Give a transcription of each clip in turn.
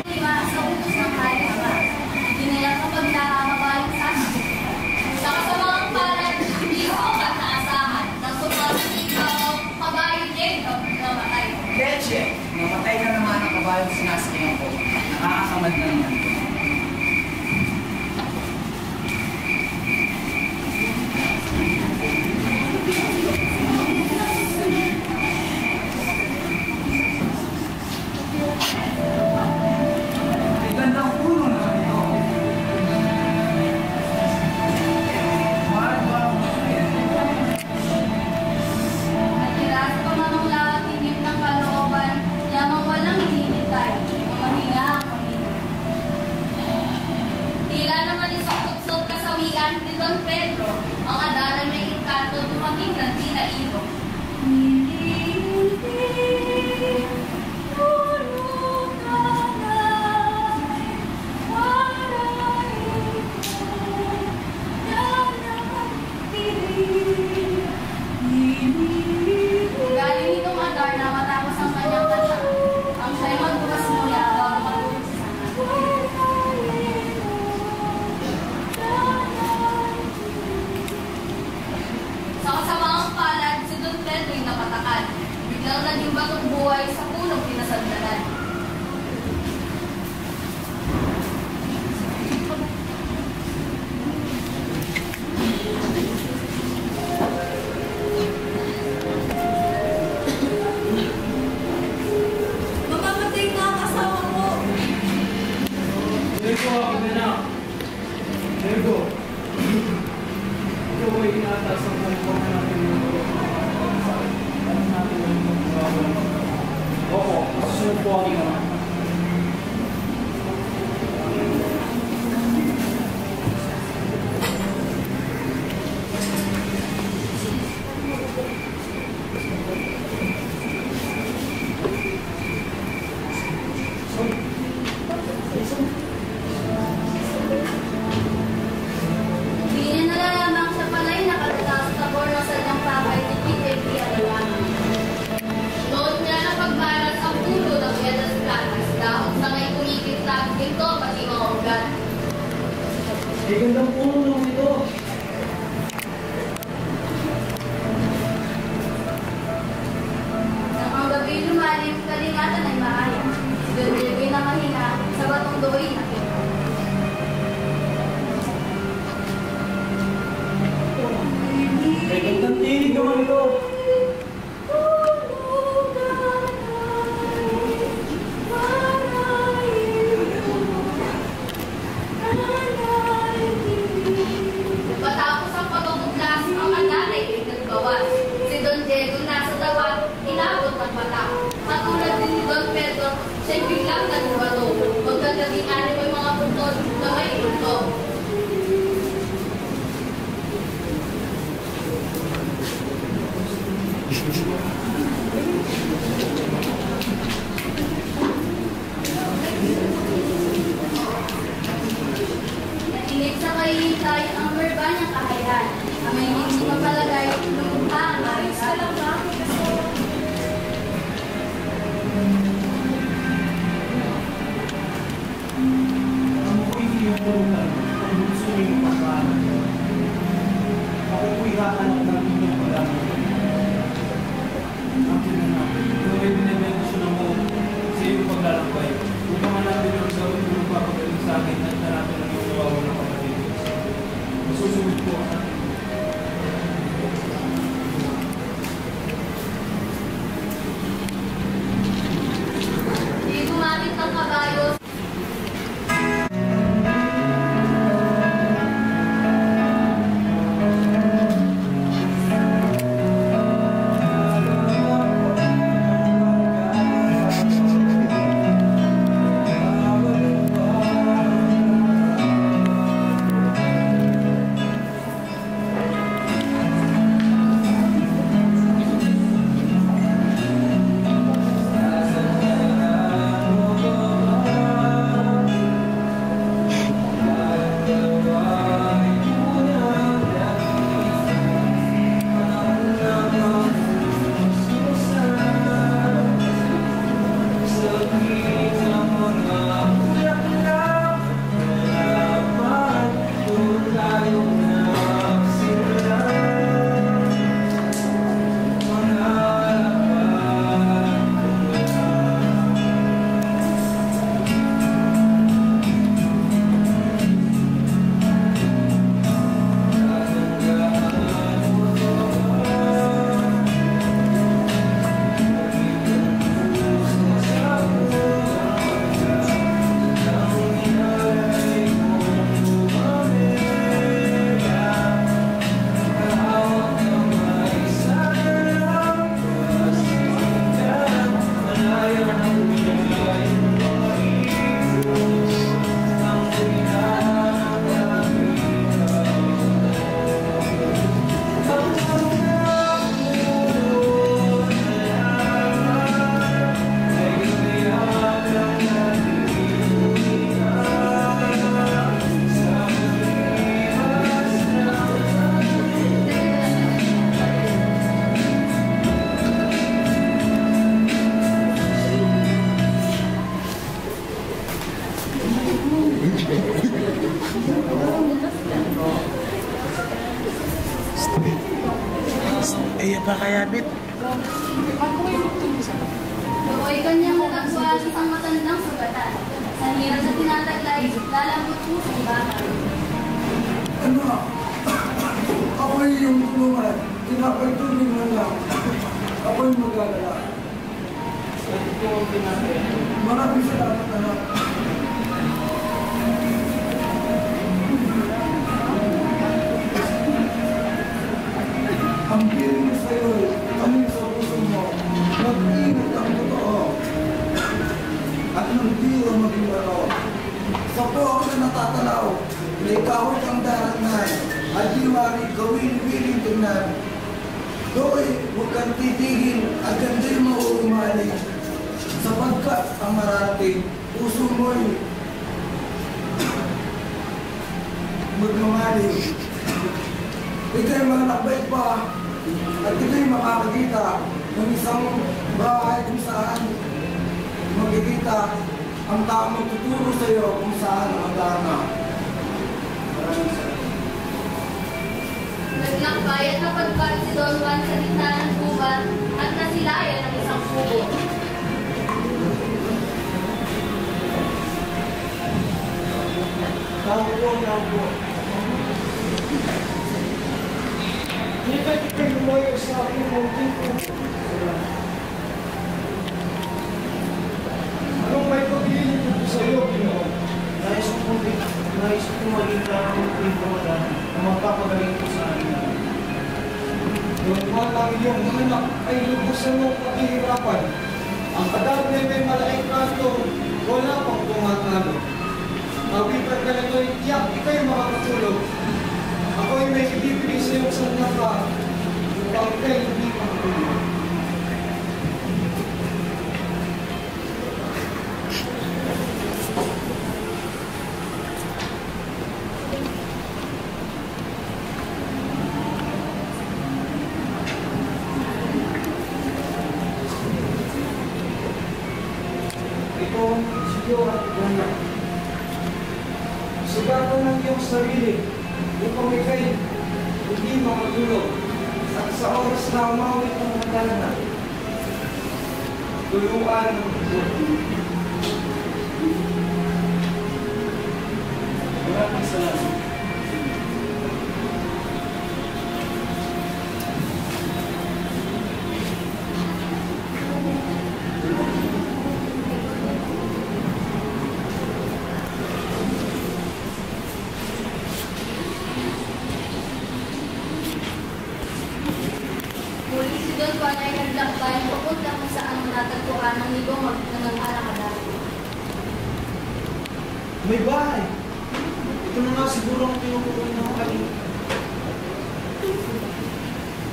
Diba, sa utos ng kaya ka, hindi nila kapag nakakabaling sa akin. Sa kasamang palad, hindi ko kataasahan. Nang sumasalit ako, kabayo din, namatay. Leche, namatay na naman ang kabayong sinasakihan ko. Nakakakamad na niya. May gandang puno naman ito. Mahal ba ang Natira sa pamamang lawat hinip ng kalooban, yamang walang hinihintay, mamahinga ang pamilya. Tila naman isang kutsog kasawian ni Don Pedro, ang adalan may inkanto dumating ng tila ilo. Galing itong adar na matapos ang kanyang kanta, ang siya'y magbukas mula bago matulog sa Sa kasamaang palad, si Don Pedro'y napatakan. Biglang naging batong buhay sa punong pinasandalan. Mamamatay na ang asawa mo! Virgo, ako na na. Virgo. Ito ay inatas ang kalimutan na natin yung natin yung mga oo, susunod po ang ina. Hindi niya nalalamang siya pala'y nakatataas sa tabor ng sadyang pakay ni Peter P. Alawana. Noon niya na pagbaras ang pulo ng Edas Platas dahil sa ngay kumikita ito pati mga ugat. Ay, gandang puno naman ito. Nang ang gabi lumalim, kalingatan ay maayos. Doon nilagay na mahina sa batong do'y nakita. Ay, gandang tinig naman ito. Matapos ang pagkuklas, ang ananay ay nagbawas. Si Don Diego nasa dawat, inabot ng mata. Katulad din ni Don Pedro, siya'y biglang nagbato. Magkagabing ano may mga puntod na may ito. Nakinig sa kahihintay ang verbanyang kahayan. Ang may hindi mapalagay, lumukha ang ayos. kayabit. Ako'y kanyang natagpuan isang matandang sugatan. Sa hirap na tinataglay, lalambot pusong bakal. Ano? Ako'y yung tulungan. Tinapagtuloy mo lang. Ako'y magagala. Maraming salamat, anak. Ang piling sa'yo, kami sa puso mo, mag-ingat ang totoo. At nang biro maging ano, sa po na natatalaw, may kahoy kang darangan, at diwari gawin-wiling tingnan. Do'y huwag kang titigil at gandi'y mauumali, sapagkat ang marating puso mo'y magmamali. Ika'y malakbay pa at ika'y makakakita ng isang bahay kung saan magkikita ang tamang tuturo sa iyo kung saan ang dana. Naglakbay at napagpag si Don Juan sa gitna ng gubat at nasilayan ng isang kubo. Tawag. Hindi ba kayo lumayo sa aking mountain ko? Anong may pagpili ko sa iyo, Pinoon? Nais ko maging karang pintumadan na magpapagaling ko sa akin. Doon man ang iyong anak ay lubusan mo paghihirapan. Ang kadami may malaking kanto, wala pang tumatalo. Mabigat ka na ito'y tiyak, ikaw'y makakatulog. Ako ay may ibibigay sa iyong sandaka, upang ikaw'y hindi makatulog. Ito ang siyo at ganda. Sugatan ng iyong sarili upang ika'y hindi makatulog at sa oras na umawit ng matanda, tuluan ng buhay. Maraming salamat. Muli si Don Juan ay naglakbay papunta kung saan natagpuan ng libong mag-alakadal. May bahay. Ito na nga siguro ang tinutukoy ng kanina.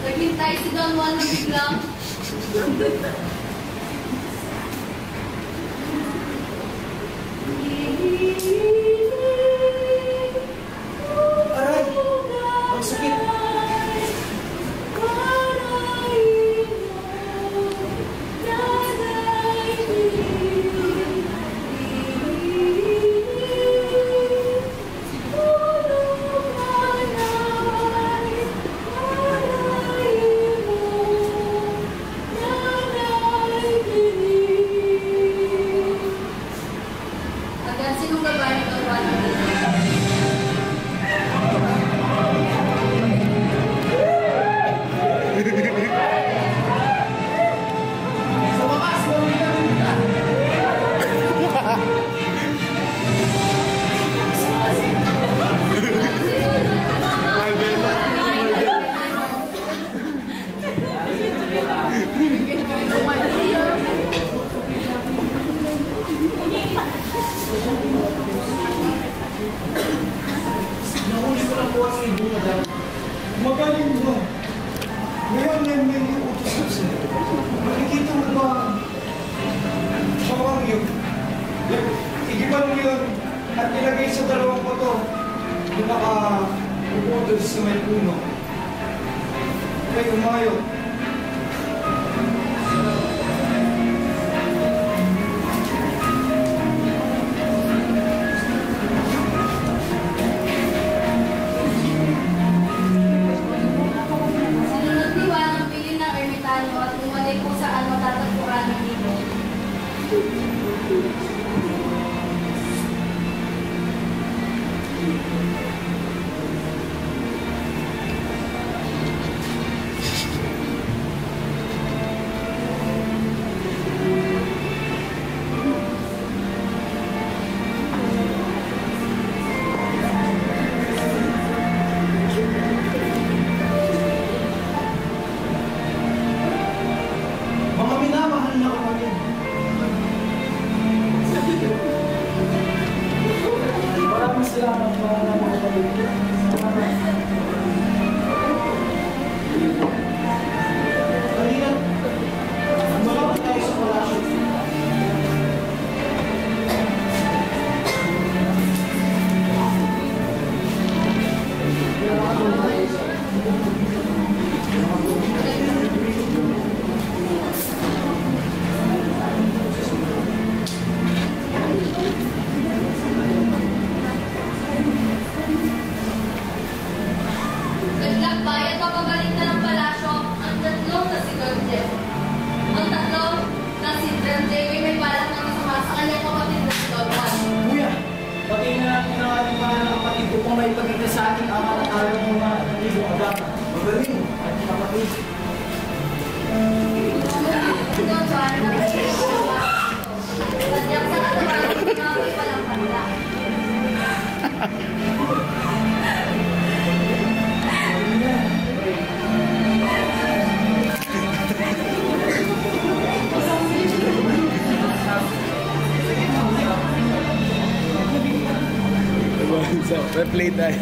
Naghintay si Don Juan na biglang Aray! Ang sakit! agad sinunggaban ni Don Juan. Sa wakas, mawin na rin kita! Nahuli ko lang po ang ibong madam. Magaling mo. Ngayon may utos ko sa'yo. Makikita mo ba bawang yun? Igiban mo yun at ilagay sa dalawang bato na naka-upodol sa may puno. Kaya umayo. Sinunod ni Juan ang pili ng Mga minamahal na kapatid. Maraming salamat mga kapatid. Kanina, malapit tayo sa palasyo. Naglakbayan papabalik na ng palasyo ang tatlo na si Don Jeff. Ang tatlo na si Don Jerry may balak na masama sa kanyang kapatid na si Don Juan. Kuya, pati na natin ang ating mga kapatid upang may pagkita sa ating ama at araw ng mga nalibong agap. Magaling at kapatid. Si Don Juan na kasi sadyang sa katawan ng mga palang kanila. So, replay tayo.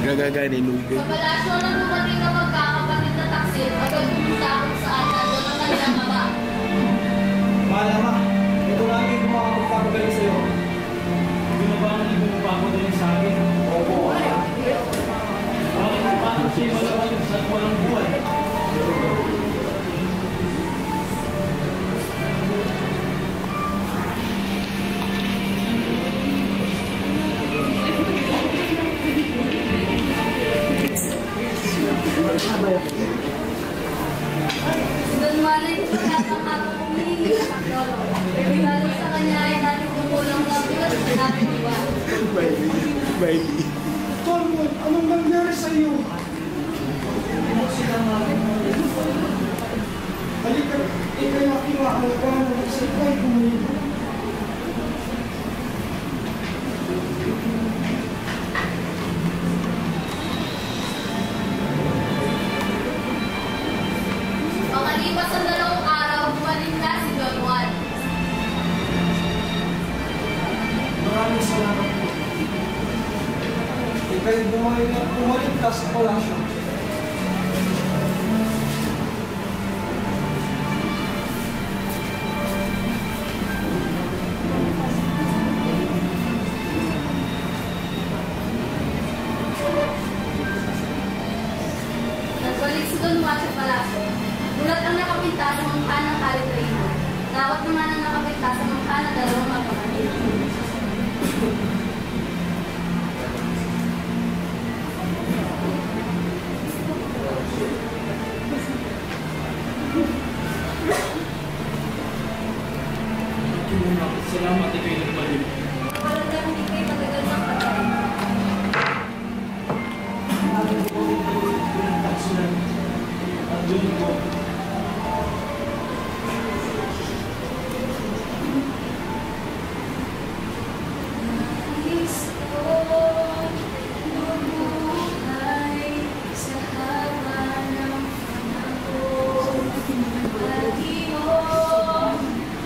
Gagagani nubig. Sa palasyo nang dumating ang magkakapatid na taksil, agad pumunta kung saan nandun ang kanilang ama. Malama, ito na ang hindi makakapagpapagaling sa'yo. Hindi na ba ang hindi mo magpapagaling sa akin? Opo. Bakit paano siya malaman sa walang buhay? Si Don Juan ay lahat ng habang humihingi sa paklolo. Lalo sa kanya ay natin kumulang na bulat sa natin iba. Baby. Tolmon, anong nangyari sa iyo? Halika, ikay aking mahalagaan ng isang kay kumulito. Makalipas ang 2 araw, bumalik na si Don Juan. Maraming salamat po. Ikay bumalik ka sa palasyo. Nagbalik si Don Juan sa palasyo. Mulat ang nakapinta sa mangka ng Kalitrina. Dawat naman ang nakapinta sa mangka ng 2 magkapatid. Salamat, ikay nagbalik. Walang lang hindi kayo matagal ng patay. Natin po yung taksilan at doon po. Nais ko mabuhay sa haba ng panahon. Lagi mo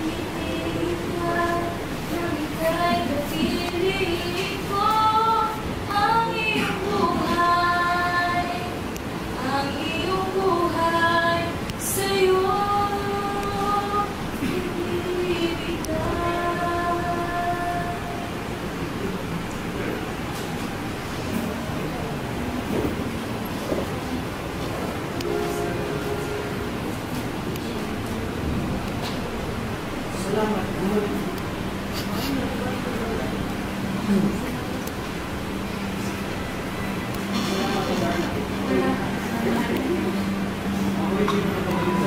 itiwan nang ika'y kapiling ko. Ang iyong buhay hindi mo kapag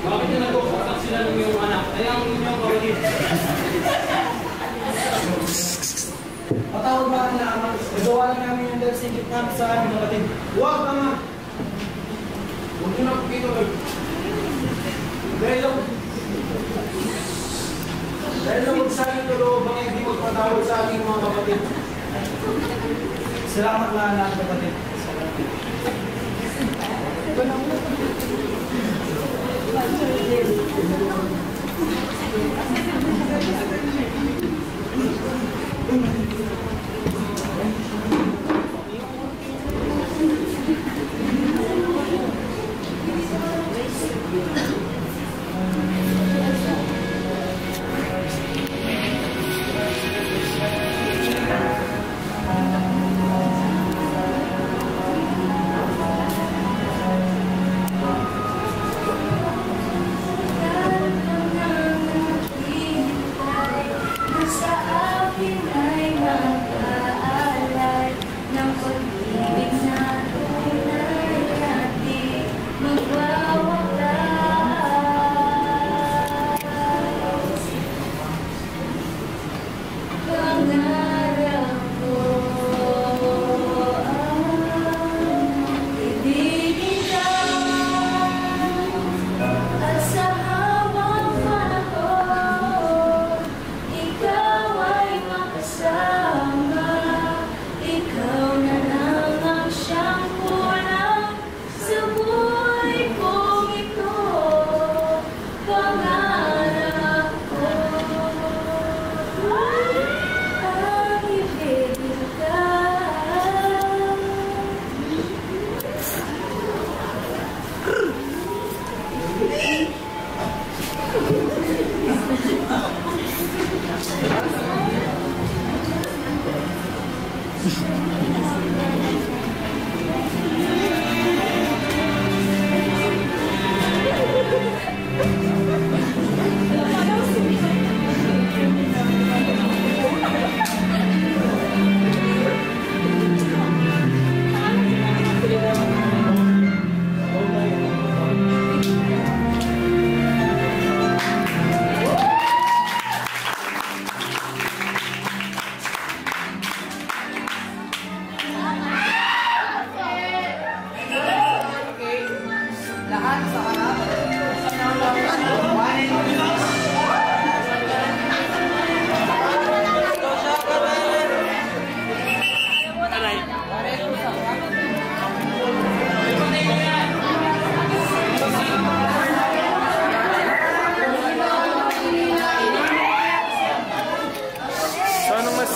Bakit na nag-uusap sila ng iyong anak? Ay, ang inyong kapatid. Patawag ba nila ama? Nagawa lang namin yung dahil sigit namin sa aming kapatid. Huwag ama! Huwag nyo na pagkito. Dahil lang huwag sa aking kalooban hindi magpatawag sa aking mga kapatid. Salamat na anak kapatid.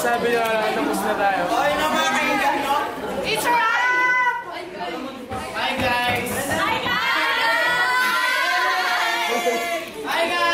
Sabi nyo, tapos na tayo. Okay na mga kaibigan, no? It's a wrap! Hi guys! Hi guys! Hi guys!